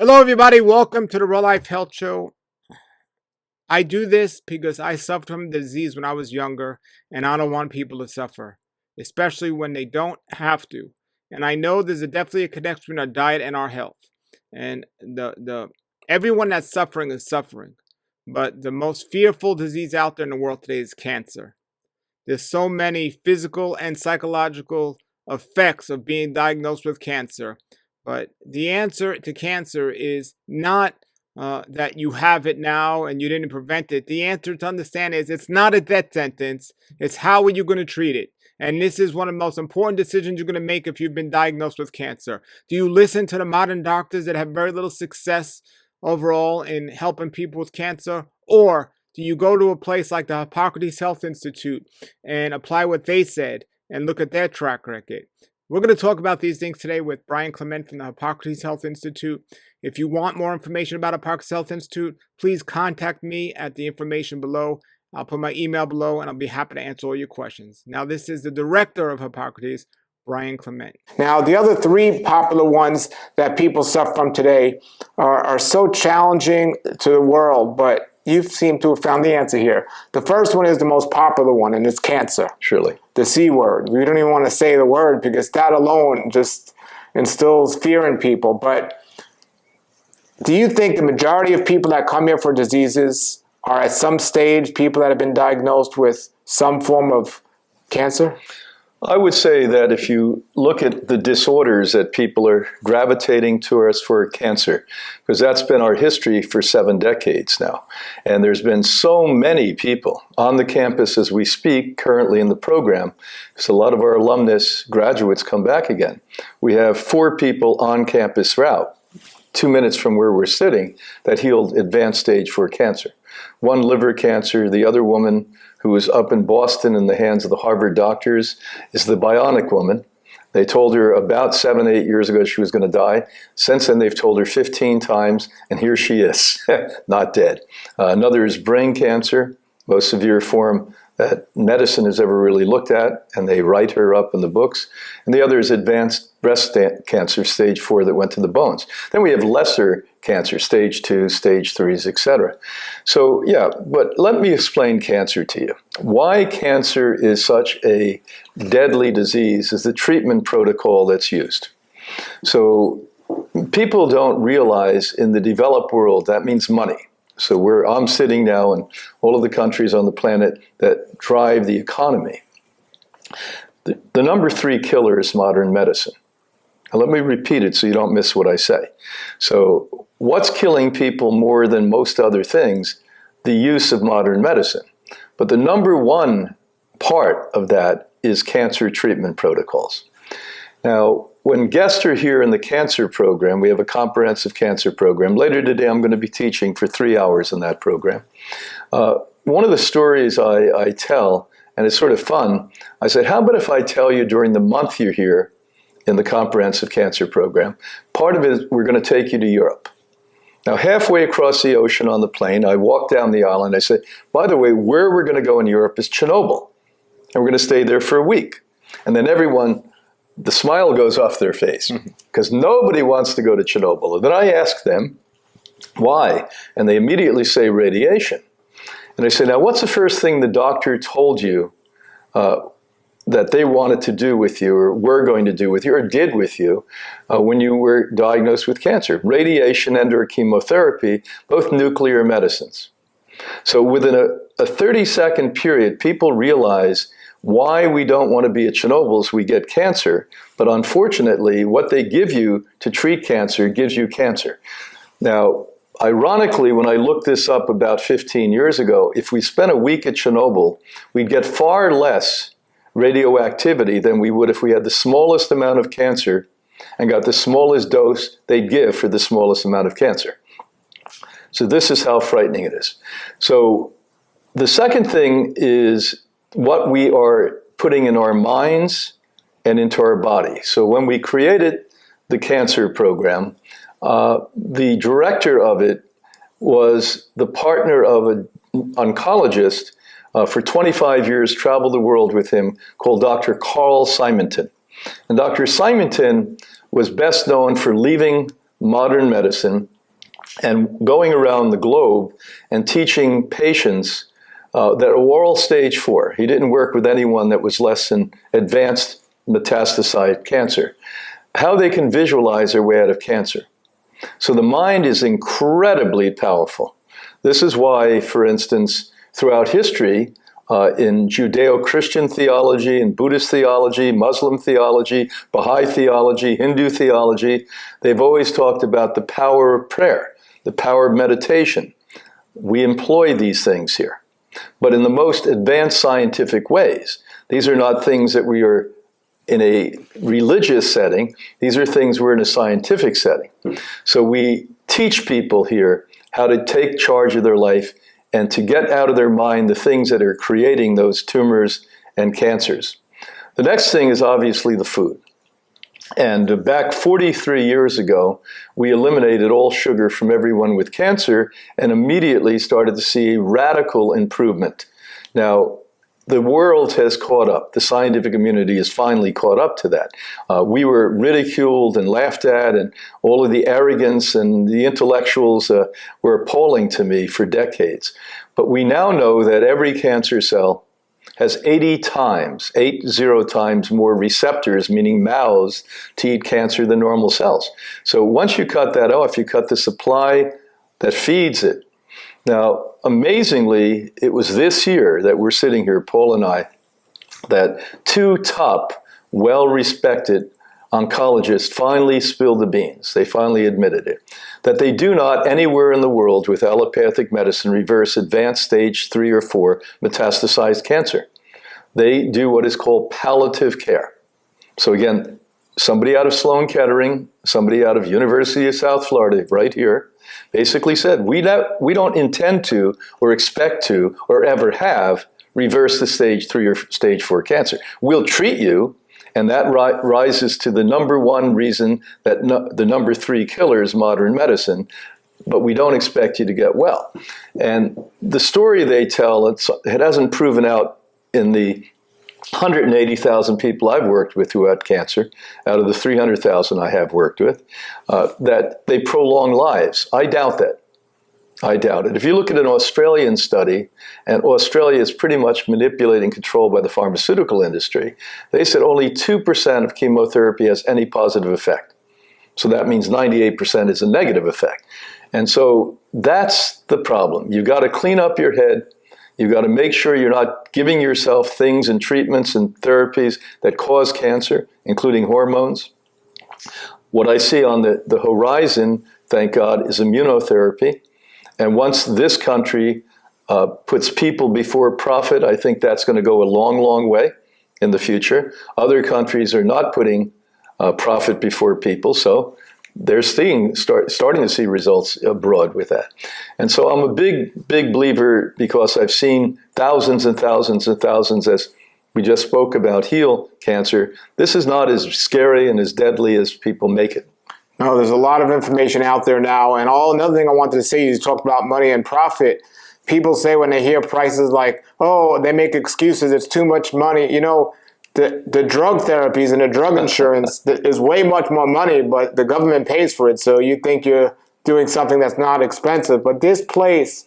Hello, everybody. Welcome to the Real Life Health Show. I do this because I suffered from the disease when I was younger, and I don't want people to suffer, especially when they don't have to. And I know there's definitely a connection between our diet and our health. And everyone that's suffering is suffering. But the most fearful disease out there in the world today is cancer. There's so many physical and psychological effects of being diagnosed with cancer. But the answer to cancer is not that you have it now and you didn't prevent it. The answer to understand is it's not a death sentence. It's how are you going to treat it? And this is one of the most important decisions you're going to make if you've been diagnosed with cancer. Do you listen to the modern doctors that have very little success overall in helping people with cancer? Or do you go to a place like the Hippocrates Health Institute and apply what they said and look at their track record? We're going to talk about these things today with Brian Clement from the Hippocrates Health Institute. If you want more information about Hippocrates Health Institute, please contact me at the information below. I'll put my email below, and I'll be happy to answer all your questions. Now, this is the director of Hippocrates, Brian Clement. Now, the other three popular ones that people suffer from today are so challenging to the world, but you seem to have found the answer here. The first one is the most popular one, and it's cancer. Surely. The C word. We don't even want to say the word because that alone just instills fear in people. But do you think the majority of people that come here for diseases are at some stage people that have been diagnosed with some form of cancer? I would say that if you look at the disorders that people are gravitating to us for cancer, because that's been our history for 7 decades now. And there's been so many people on the campus as we speak currently in the program, because a lot of our alumnus graduates come back again. We have 4 people on campus route, 2 minutes from where we're sitting, that healed advanced stage 4 cancer. One liver cancer, the other woman who was up in Boston in the hands of the Harvard doctors is the bionic woman. They told her about 7, 8 years ago she was going to die. Since then, they've told her 15 times, and here she is, not dead. Another is brain cancer, most severe form that medicine has ever really looked at, and they write her up in the books. And the other is advanced breast cancer, stage 4, that went to the bones. Then we have lesser cancer, stage 2, stage 3s, etc. So yeah, but let me explain cancer to you. Why cancer is such a deadly disease is the treatment protocol that's used. So people don't realize in the developed world that means money. So I'm sitting now in all of the countries on the planet that drive the economy. The number 3 killer is modern medicine. Now let me repeat it so you don't miss what I say. So what's killing people more than most other things? The use of modern medicine. But the number 1 part of that is cancer treatment protocols. Now, when guests are here in the cancer program, we have a comprehensive cancer program. Later today, I'm going to be teaching for 3 hours in that program. One of the stories I tell, and it's sort of fun, I said, how about if I tell you during the month you're here in the comprehensive cancer program, part of it is we're going to take you to Europe. Now, halfway across the ocean on the plane, I walked down the aisle and I said, by the way, where we're going to go in Europe is Chernobyl. And we're going to stay there for a week. And then everyone, the smile goes off their face because nobody wants to go to Chernobyl. And then I ask them, why? And they immediately say radiation. And I say, now, what's the first thing the doctor told you that they wanted to do with you or were going to do with you or did with you when you were diagnosed with cancer? Radiation and or chemotherapy, both nuclear medicines. So within a 30-second period, people realize why we don't want to be at Chernobyl is we get cancer, but unfortunately, what they give you to treat cancer gives you cancer. Now, ironically, when I looked this up about 15 years ago, if we spent a week at Chernobyl, we'd get far less radioactivity than we would if we had the smallest amount of cancer and got the smallest dose they'd give for the smallest amount of cancer. So this is how frightening it is. So the second thing is what we are putting in our minds and into our body. So when we created the cancer program, the director of it was the partner of an oncologist for 25 years, traveled the world with him, called Dr. Carl Simonton. And Dr. Simonton was best known for leaving modern medicine and going around the globe and teaching patients that were all stage 4. He didn't work with anyone that was less than advanced metastasized cancer, how they can visualize their way out of cancer. So the mind is incredibly powerful. This is why, for instance, throughout history, in Judeo-Christian theology, in Buddhist theology, Muslim theology, Baha'i theology, Hindu theology, they've always talked about the power of prayer, the power of meditation. We employ these things here, but in the most advanced scientific ways. These are not things that we are in a religious setting. These are things we're in a scientific setting. So we teach people here how to take charge of their life and to get out of their mind the things that are creating those tumors and cancers. The next thing is obviously the food. And back 43 years ago, we eliminated all sugar from everyone with cancer and immediately started to see radical improvement. Now, the world has caught up. The scientific community has finally caught up to that. We were ridiculed and laughed at, and all of the arrogance and the intellectuals were appalling to me for decades. But we now know that every cancer cell has 80 times more receptors, meaning mouths, to eat cancer than normal cells. So once you cut that off, you cut the supply that feeds it. Now, amazingly, it was this year that we're sitting here, Paul and I, that 2 top, well-respected oncologists finally spilled the beans. They finally admitted it. That they do not anywhere in the world with allopathic medicine reverse advanced stage 3 or 4 metastasized cancer. They do what is called palliative care. So again, somebody out of Sloan Kettering, somebody out of University of South Florida, right here, basically said, we don't intend to or expect to or ever have reverse the stage 3 or stage 4 cancer. We'll treat you, and that rises to the number 1 reason that the number 3 killer is modern medicine, but we don't expect you to get well. And the story they tell, it hasn't proven out in the 180,000 people I've worked with who had cancer, out of the 300,000 I have worked with, that they prolong lives. I doubt that. I doubt it. If you look at an Australian study, and Australia is pretty much manipulated and controlled by the pharmaceutical industry, they said only 2% of chemotherapy has any positive effect. So that means 98% is a negative effect. And so that's the problem. You've got to clean up your head. You've got to make sure you're not giving yourself things and treatments and therapies that cause cancer, including hormones. What I see on the horizon, thank God, is immunotherapy. And once this country puts people before profit, I think that's going to go a long, long way in the future. Other countries are not putting profit before people, so they're starting to see results abroad with that. And so I'm a big believer, because I've seen thousands and thousands and thousands, as we just spoke about, heal cancer. This is not as scary and as deadly as people make it. No, there's a lot of information out there now. And another thing I wanted to say, you talked about money and profit. People say when they hear prices like, oh, they make excuses, it's too much money. You know, the drug therapies and the drug insurance is way much more money, but the government pays for it. So you think you're doing something that's not expensive. But this place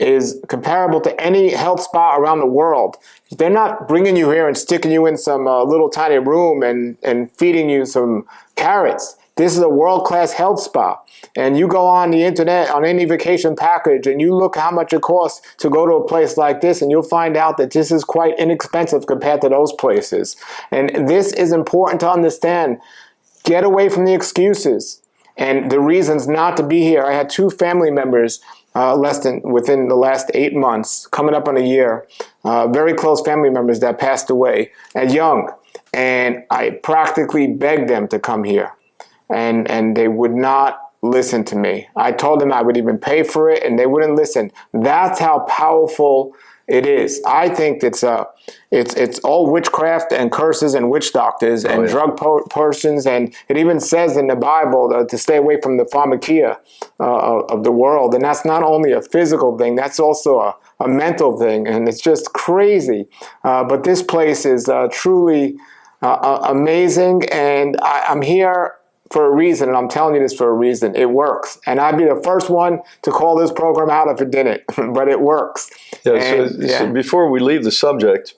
is comparable to any health spa around the world. They're not bringing you here and sticking you in some little tiny room and feeding you some carrots. This is a world-class health spa. And you go on the internet on any vacation package and you look how much it costs to go to a place like this, and you'll find out that this is quite inexpensive compared to those places. And this is important to understand. Get away from the excuses and the reasons not to be here. I had 2 family members within the last 8 months, coming up on a year, very close family members that passed away at young. And I practically begged them to come here. And they would not listen to me. I told them I would even pay for it, and they wouldn't listen. That's how powerful it is. I think it's all witchcraft and curses and witch doctors and drug persons, and it even says in the Bible to stay away from the pharmakia of the world. And that's not only a physical thing, that's also a mental thing, and it's just crazy. But this place is truly amazing, and I'm here for a reason, and I'm telling you this for a reason. It works. And I'd be the first one to call this program out if it didn't, but it works. Yeah, so before we leave the subject,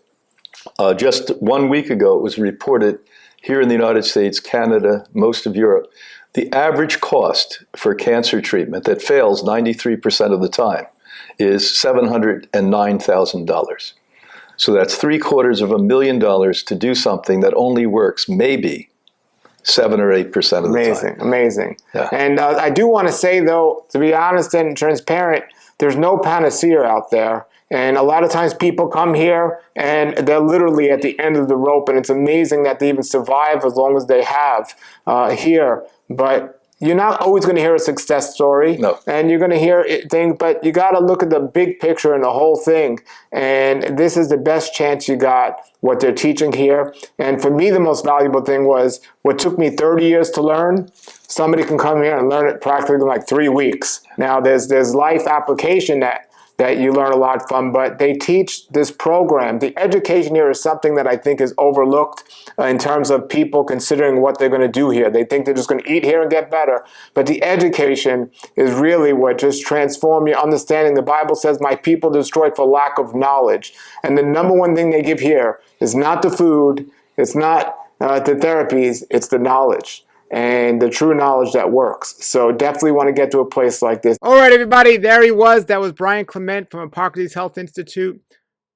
just 1 week ago, it was reported here in the United States, Canada, most of Europe, the average cost for cancer treatment that fails 93% of the time is $709,000. So that's $750,000 to do something that only works maybe 7 or 8% of the time. Amazing. Yeah. And I do want to say, though, to be honest and transparent, there's no panacea out there. And a lot of times people come here and they're literally at the end of the rope, and it's amazing that they even survive as long as they have here. But you're not always going to hear a success story, no. And you're going to hear things, but you got to look at the big picture and the whole thing. And this is the best chance you got, what they're teaching here. And for me, the most valuable thing was what took me 30 years to learn. Somebody can come here and learn it practically in like 3 weeks. Now, there's life application that you learn a lot from, but they teach this program. The education here is something that I think is overlooked in terms of people considering what they're going to do here. They think they're just going to eat here and get better, but the education is really what just transforms your understanding. The Bible says, my people destroyed for lack of knowledge. And the number one thing they give here is not the food, it's not the therapies, it's the knowledge. And the true knowledge that works. So definitely want to get to a place like this. All right, everybody, there he was. That was Brian Clement from Hippocrates Health Institute.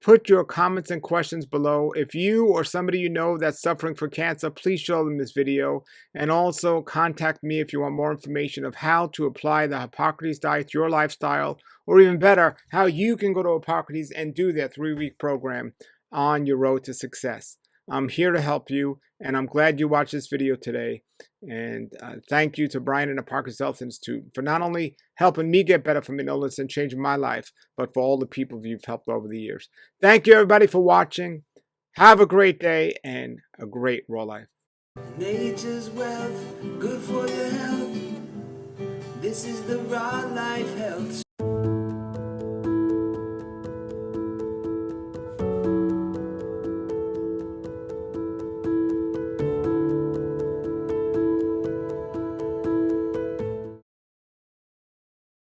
Put your comments and questions below. If you or somebody you know that's suffering from cancer, please show them this video. And also contact me if you want more information of how to apply the Hippocrates diet to your lifestyle, or even better, how you can go to Hippocrates and do their 3-week program on your road to success. I'm here to help you, and I'm glad you watched this video today. And thank you to Brian and the Hippocrates Health Institute for not only helping me get better from an illness and changing my life, but for all the people you've helped over the years. Thank you, everybody, for watching. Have a great day and a great raw life. Nature's wealth, good for your health. This is the Raw Life Health.